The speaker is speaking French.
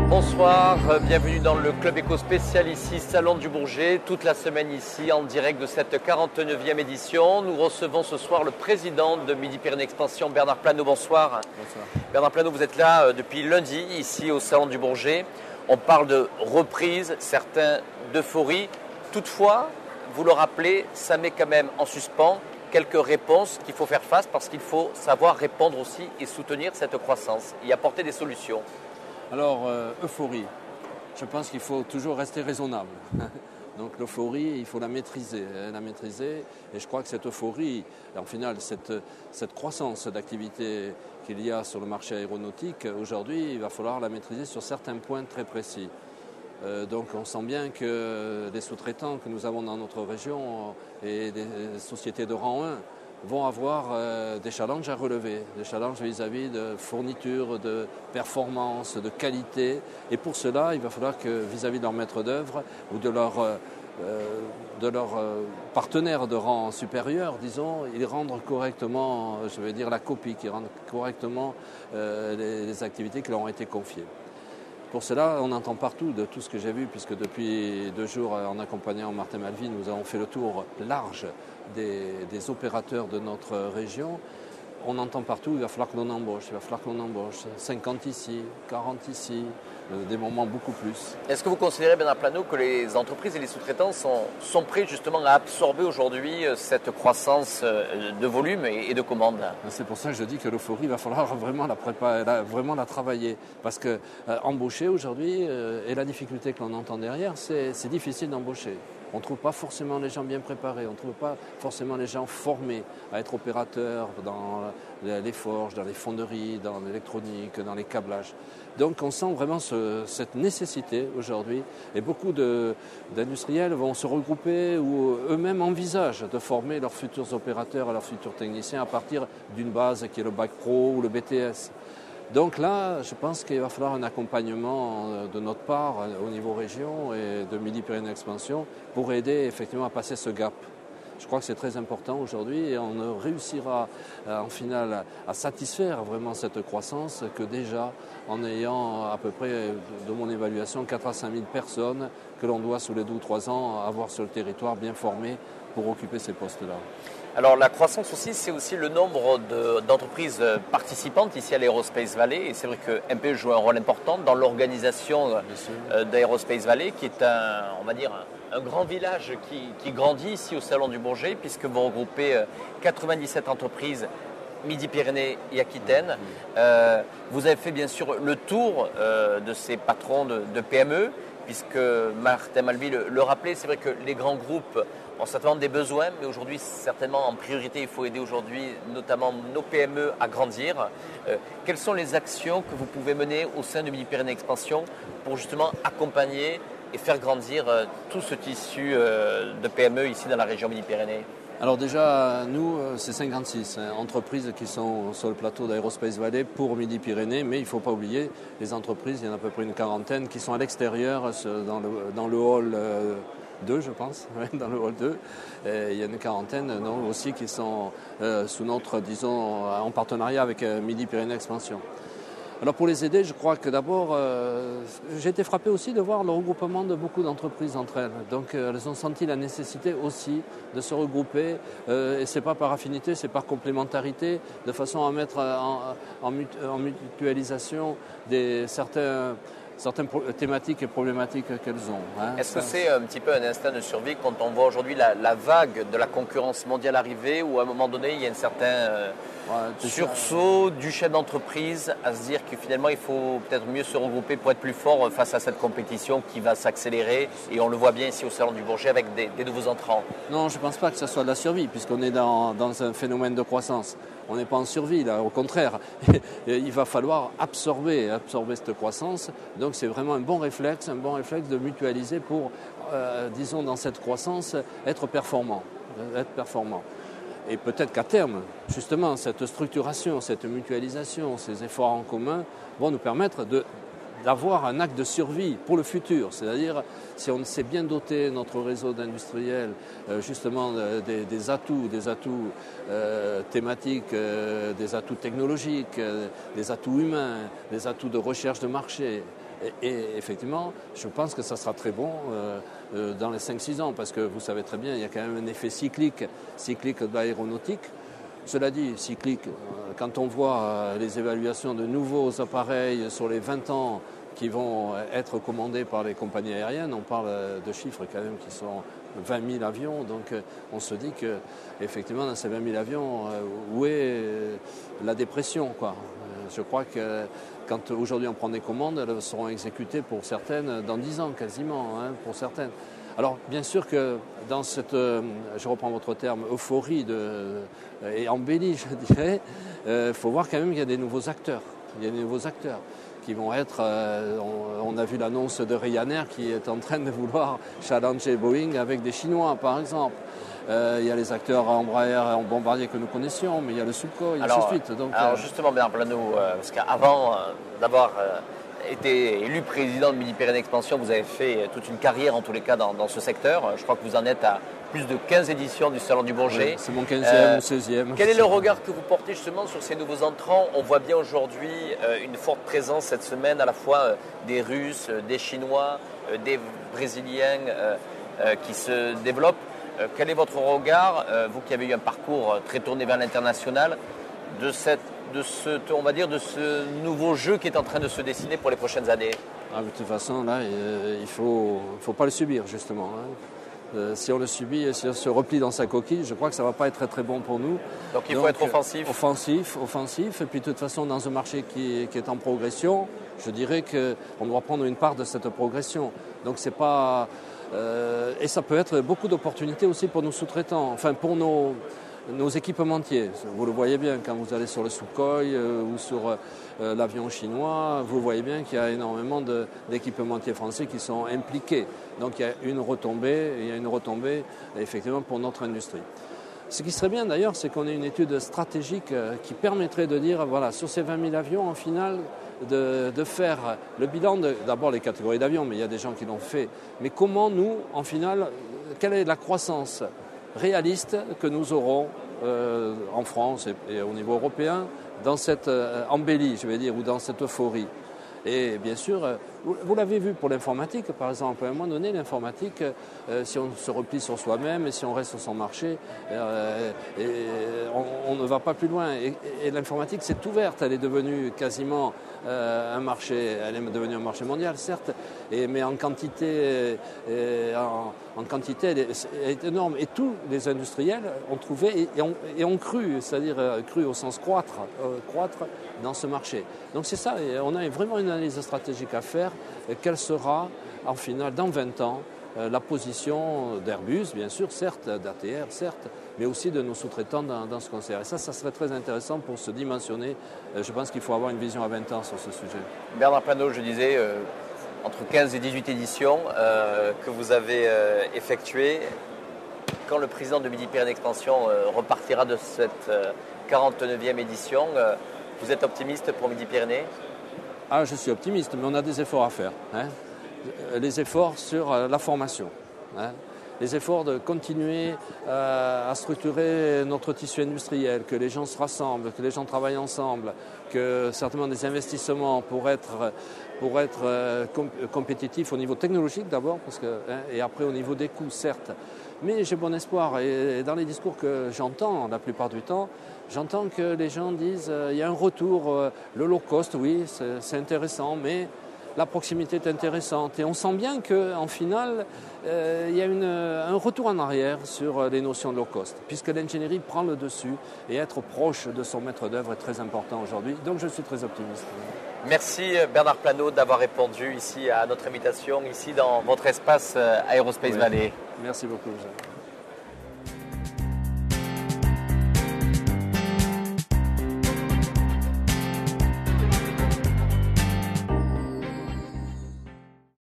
Bonsoir, bienvenue dans le Club Éco spécial ici, Salon du Bourget, toute la semaine ici en direct de cette 49e édition. Nous recevons ce soir le président de Midi-Pyrénées Expansion, Bernard Plano. Bonsoir. Bonsoir. Bernard Plano, vous êtes là depuis lundi ici au Salon du Bourget. On parle de reprise, certains d'euphorie. Toutefois, vous le rappelez, ça met quand même en suspens quelques réponses qu'il faut faire face parce qu'il faut savoir répondre aussi et soutenir cette croissance et apporter des solutions. Alors, euphorie. Je pense qu'il faut toujours rester raisonnable. Donc l'euphorie, il faut la maîtriser. Et je crois que cette euphorie, en final, cette croissance d'activité qu'il y a sur le marché aéronautique, aujourd'hui, il va falloir la maîtriser sur certains points très précis. Donc on sent bien que les sous-traitants que nous avons dans notre région et des sociétés de rang 1 vont avoir des challenges à relever, des challenges vis-à-vis de fourniture, de performance, de qualité. Et pour cela, il va falloir que vis-à-vis de leur maître d'œuvre ou de leur partenaire de rang supérieur, disons, ils rendent correctement, je vais dire, la copie, qu'ils rendent correctement les activités qui leur ont été confiées. Pour cela, on entend partout de tout ce que j'ai vu, puisque depuis 2 jours, en accompagnant Martin Malvy, nous avons fait le tour large des opérateurs de notre région. On entend partout, il va falloir que l'on embauche, 50 ici, 40 ici, des moments beaucoup plus. Est-ce que vous considérez, Bernard Plano, que les entreprises et les sous-traitants sont prêts justement à absorber aujourd'hui cette croissance de volume et de commandes? C'est pour ça que je dis que l'euphorie, il va falloir vraiment la préparer, vraiment la travailler. Parce que embaucher aujourd'hui, et la difficulté que l'on entend derrière, c'est difficile d'embaucher. On ne trouve pas forcément les gens bien préparés, on ne trouve pas forcément les gens formés à être opérateurs dans les forges, dans les fonderies, dans l'électronique, dans les câblages. Donc on sent vraiment cette nécessité aujourd'hui et beaucoup d'industriels vont se regrouper ou eux-mêmes envisagent de former leurs futurs opérateurs, leurs futurs techniciens à partir d'une base qui est le bac pro ou le BTS. Donc là, je pense qu'il va falloir un accompagnement de notre part au niveau région et de Midi-Pyrénées Expansion pour aider effectivement à passer ce gap. Je crois que c'est très important aujourd'hui et on réussira en finale à satisfaire vraiment cette croissance que déjà en ayant à peu près, de mon évaluation, 4 à 5 000 personnes que l'on doit sous les 2 ou 3 ans avoir sur le territoire bien formées pour occuper ces postes-là. Alors la croissance aussi, c'est aussi le nombre d'entreprises participantes ici à l'Aerospace Valley. Et c'est vrai que MPE joue un rôle important dans l'organisation d'Aerospace Valley, qui est un grand village qui grandit ici au Salon du Bourget, puisque vous regroupez 97 entreprises Midi-Pyrénées et Aquitaine. Vous avez fait bien sûr le tour de ces patrons de PME, puisque Martin Malvy le rappelait, c'est vrai que les grands groupes ont certainement des besoins, mais aujourd'hui, certainement en priorité, il faut aider aujourd'hui notamment nos PME à grandir. Quelles sont les actions que vous pouvez mener au sein de Midi-Pyrénées Expansion pour justement accompagner et faire grandir tout ce tissu de PME ici dans la région Midi-Pyrénées? Alors déjà, nous, c'est 56 entreprises qui sont sur le plateau d'Aerospace Valley pour Midi-Pyrénées, mais il ne faut pas oublier les entreprises, il y en a à peu près une quarantaine qui sont à l'extérieur dans le hall 2, je pense, dans le hall 2. Et il y a une quarantaine aussi qui sont sous notre, disons, en partenariat avec Midi-Pyrénées Expansion. Alors pour les aider, je crois que d'abord, j'ai été frappé aussi de voir le regroupement de beaucoup d'entreprises entre elles. Donc elles ont senti la nécessité aussi de se regrouper, et ce n'est pas par affinité, c'est par complémentarité, de façon à mettre en mutualisation certaines thématiques et problématiques qu'elles ont. Est-ce que c'est un petit peu un instinct de survie quand on voit aujourd'hui la vague de la concurrence mondiale arriver, où à un moment donné, il y a un certain sursaut du chef d'entreprise à se dire que finalement, il faut peut-être mieux se regrouper pour être plus fort face à cette compétition qui va s'accélérer, et on le voit bien ici au Salon du Bourget avec des nouveaux entrants? Non, je ne pense pas que ce soit de la survie, puisqu'on est dans un phénomène de croissance. On n'est pas en survie, là, au contraire. Il va falloir absorber cette croissance. Donc c'est vraiment un bon réflexe de mutualiser pour, disons, dans cette croissance, être performant. Et peut-être qu'à terme, justement, cette structuration, cette mutualisation, ces efforts en commun vont nous permettre d'avoir un acte de survie pour le futur. C'est-à-dire, si on sait bien doter notre réseau d'industriels, justement, des atouts thématiques, des atouts technologiques, des atouts humains, des atouts de recherche de marché, Et effectivement, je pense que ça sera très bon dans les 5-6 ans, parce que vous savez très bien, il y a quand même un effet cyclique de l'aéronautique. Cela dit, cyclique, quand on voit les évaluations de nouveaux appareils sur les 20 ans qui vont être commandés par les compagnies aériennes, on parle de chiffres quand même qui sont 20 000 avions, donc on se dit qu'effectivement dans ces 20 000 avions, où est la dépression, quoi. Je crois que quand aujourd'hui on prend des commandes, elles seront exécutées pour certaines dans 10 ans quasiment, pour certaines. Alors bien sûr que dans cette, je reprends votre terme, euphorie et embellie, je dirais, faut voir quand même qu'il y a des nouveaux acteurs. Il y a des nouveaux acteurs qui vont être, on a vu l'annonce de Ryanair qui est en train de vouloir challenger Boeing avec des Chinois par exemple. Il y a les acteurs Embraer en Bombardier que nous connaissions, mais il y a le Sukhoi et ainsi de suite. Donc, alors justement, Bernard Plano, parce qu'avant d'avoir été élu président de Midi-Pyrénées Expansion, vous avez fait toute une carrière en tous les cas dans ce secteur. Je crois que vous en êtes à plus de 15 éditions du Salon du Bourget. Oui, c'est mon 15e ou 16e. Quel est le regard que vous portez justement sur ces nouveaux entrants? On voit bien aujourd'hui une forte présence cette semaine à la fois des Russes, des Chinois, des Brésiliens qui se développent. Quel est votre regard, vous qui avez eu un parcours très tourné vers l'international, de ce nouveau jeu qui est en train de se dessiner pour les prochaines années? De toute façon, là, il faut pas le subir, justement. Si on le subit, si on se replie dans sa coquille, je crois que ça ne va pas être très très bon pour nous. Donc il faut être offensif. Offensif. Et puis de toute façon, dans un marché qui est en progression, je dirais qu'on doit prendre une part de cette progression. Donc c'est pas... et ça peut être beaucoup d'opportunités aussi pour nos sous-traitants, enfin pour nos équipementiers. Vous le voyez bien quand vous allez sur le Sukhoi ou sur l'avion chinois, vous voyez bien qu'il y a énormément d'équipementiers français qui sont impliqués. Donc il y a une retombée effectivement pour notre industrie. Ce qui serait bien d'ailleurs, c'est qu'on ait une étude stratégique qui permettrait de dire, voilà, sur ces 20 000 avions, en final, de faire le bilan d'abord les catégories d'avions, mais il y a des gens qui l'ont fait. Mais comment nous, en final, quelle est la croissance réaliste que nous aurons en France et au niveau européen dans cette embellie, je vais dire, ou dans cette euphorie. Et bien sûr, vous l'avez vu pour l'informatique, par exemple. À un moment donné, l'informatique, si on se replie sur soi-même et si on reste sur son marché, on ne va pas plus loin. Et l'informatique s'est ouverte, elle est devenue quasiment un marché, elle est devenue un marché mondial, certes, mais en quantité, elle est énorme. Et tous les industriels ont trouvé et ont cru, c'est-à-dire cru au sens croître dans ce marché. Donc c'est ça, et on a vraiment une analyse stratégique à faire. Quelle sera, en final, dans 20 ans, la position d'Airbus, bien sûr, certes, d'ATR, certes, mais aussi de nos sous-traitants dans ce concert. Et ça serait très intéressant pour se dimensionner. Je pense qu'il faut avoir une vision à 20 ans sur ce sujet. Bernard Plano, je disais, entre 15 et 18 éditions que vous avez effectuées. Quand le président de Midi-Pyrénées Expansion repartira de cette 49e édition, vous êtes optimiste pour Midi-Pyrénées ? Je suis optimiste, mais on a des efforts à faire. Les efforts sur la formation. Les efforts de continuer à structurer notre tissu industriel, que les gens se rassemblent, que les gens travaillent ensemble, que certainement des investissements pour être compétitifs au niveau technologique d'abord, et après au niveau des coûts, certes. Mais j'ai bon espoir, et dans les discours que j'entends la plupart du temps, j'entends que les gens disent il y a un retour, le low cost, oui, c'est intéressant, mais la proximité est intéressante. Et on sent bien qu'en final, il y a un retour en arrière sur les notions de low cost, puisque l'ingénierie prend le dessus et être proche de son maître d'œuvre est très important aujourd'hui. Donc je suis très optimiste. Merci Bernard Plano d'avoir répondu ici à notre invitation, ici dans votre espace Aerospace Valley. Merci beaucoup. Jean.